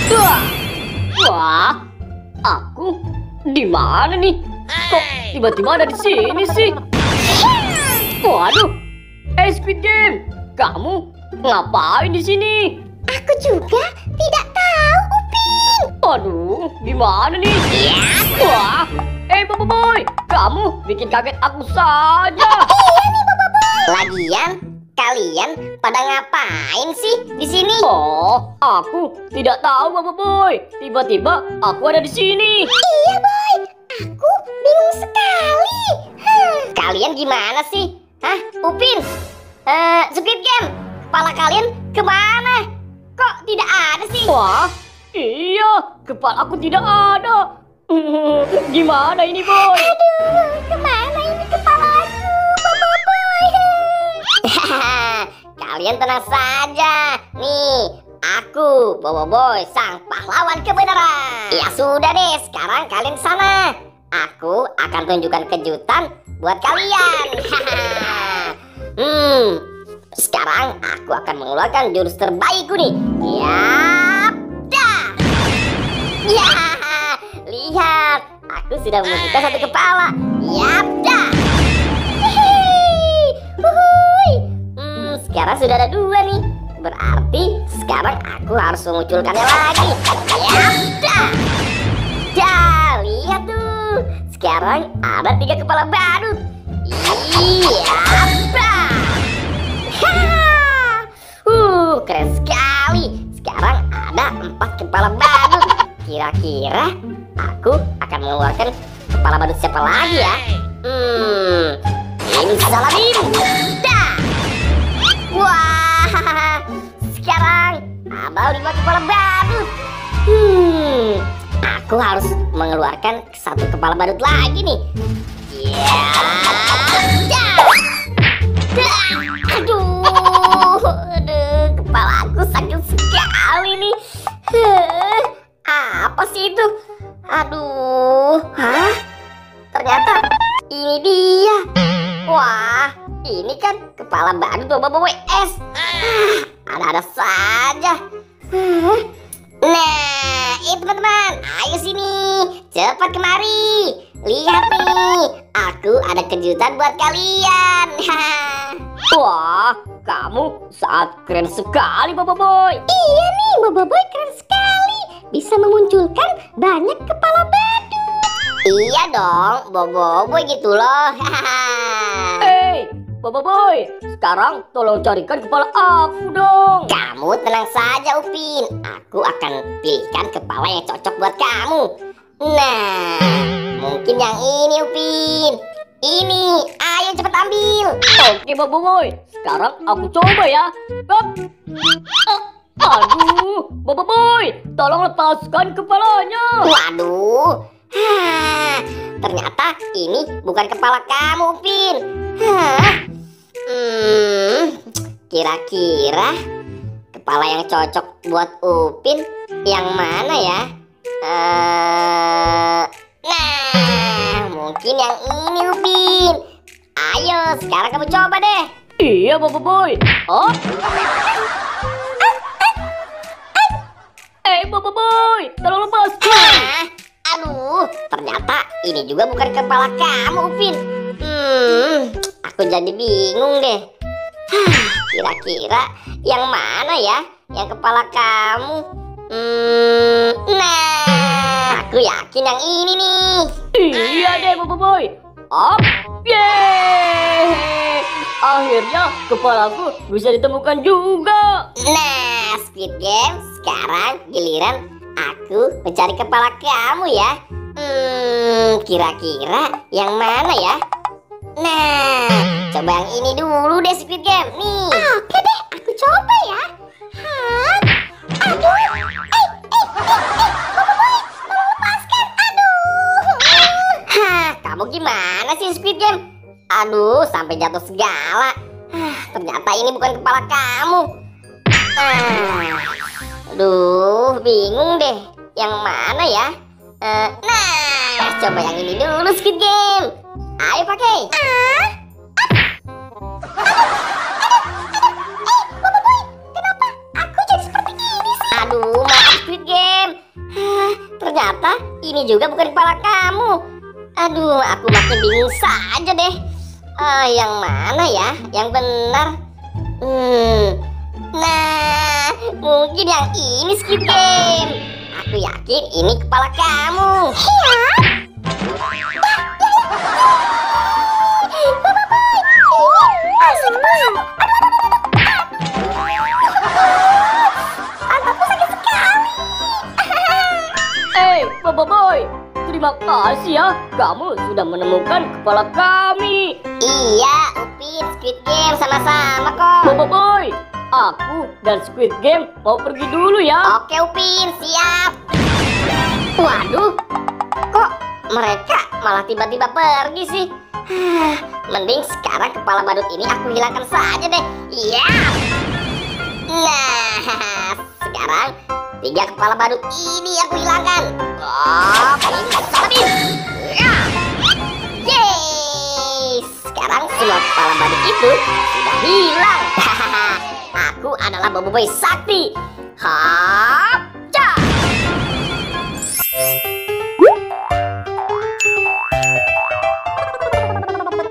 Wah, wah, aku di mana nih? Kok tiba-tiba ada di sini sih? Waduh, Squid Game, kamu ngapain di sini? Aku juga tidak tahu, Upin. Aduh, gimana nih? Wah, Boboiboy, kamu bikin kaget aku saja. Iya nih, Boboiboy. Lagian kalian pada ngapain sih di sini? Oh, aku tidak tahu, Boboiboy. Tiba-tiba aku ada di sini. Iya, Boy. Aku bingung sekali. Kalian gimana sih? Hah, Upin? Squid Game, kepala kalian kemana? Kok tidak ada sih? Wah, iya, kepala aku tidak ada. Gimana ini, Boy? Aduh, kemana ini kepalaku, Boboiboy? Kalian tenang saja. Nih, aku Boboiboy, sang pahlawan kebenaran. Ya sudah deh, sekarang kalian sana. Aku akan tunjukkan kejutan buat kalian. Sekarang aku akan mengeluarkan jurus terbaikku nih. Yap, dah. Ya, lihat, aku sudah memunculkan satu kepala. Yap, dah. Sekarang sudah ada dua nih. Berarti sekarang aku harus memunculkannya lagi. Yap, dah. Dah, lihat tuh. Sekarang ada 3 kepala badut. Iya, keren sekali. Sekarang ada 4 kepala badut. Kira-kira aku akan mengeluarkan kepala badut siapa lagi ya? Ini Saladin. Dah. Wah, sekarang ada 5 kepala badut. Aku harus mengeluarkan 1 kepala badut lagi nih. Ya, aduh, kepala aku sakit sekali nih. Apa sih itu? Aduh, hah? Ternyata ini dia. Wah, ini kan kepala badut Boboiboy S. Ada-ada saja. Nah, teman-teman, ayo sini, cepat kemari. Lihat nih, aku ada kejutan buat kalian. Wah, kamu sangat keren sekali, Boboiboy. Iya nih, Boboiboy keren sekali. Bisa memunculkan banyak kepala badut. Iya dong, Boboiboy gitu loh. Hei, Boboiboy, sekarang tolong carikan kepala aku dong. Kamu tenang saja, Upin. Aku akan pilihkan kepala yang cocok buat kamu. Nah, mungkin yang ini, Upin. Ini, ayo cepat ambil. Oke, Boboiboy, sekarang aku coba ya. Hop. Aduh, Boboiboy, tolong lepaskan kepalanya. Waduh, ternyata ini bukan kepala kamu, Upin. Kira-kira kepala yang cocok buat Upin yang mana ya? Nah, mungkin yang ini, Upin. Ayo, sekarang kamu coba deh. Iya, Boboiboy. Oh. Boboiboy, tolong lepaskan. Aduh, ternyata ini juga bukan kepala kamu, Upin. Aku jadi bingung deh. Kira-kira yang mana ya yang kepala kamu? Nah, aku yakin yang ini nih. Iya deh, Boboiboy. Up, yeay! Akhirnya kepalaku bisa ditemukan juga. Nah, Squid Game, sekarang giliran aku mencari kepala kamu ya. Kira-kira yang mana ya? Nah, coba yang ini dulu deh, Squid Game. Nih. Oke deh, aku coba ya. Aduh, Boboiboy, tolong lepaskan. Aduh. Kamu gimana sih, Squid Game? Aduh, sampai jatuh segala. Ternyata ini bukan kepala kamu. Aduh, bingung deh. Yang mana ya? Nah, coba yang ini dulu, Squid Game. Ayo pakai. Boboiboy, kenapa aku jadi seperti ini sih? Aduh, Squid Game. Ternyata ini juga bukan kepala kamu. Aduh, aku makin bingung saja deh. Yang mana ya? Yang benar? Nah, mungkin yang ini Squid Game. Aku yakin ini kepala kamu. Papa Boy, terima kasih ya, kamu sudah menemukan kepala kami. Iya, Upin, Squid Game sama-sama kok. Papa Boy, aku dan Squid Game mau pergi dulu ya. Oke Upin, siap. Waduh, kok mereka malah tiba-tiba pergi sih? Mending sekarang kepala badut ini aku hilangkan saja deh. Iya. Nah, sekarang 3 kepala badut ini aku hilangkan. Oh, Bin. Yeay, sekarang semua kepala badut itu sudah hilang. Aku adalah Bobo Boy Sakti. Hap.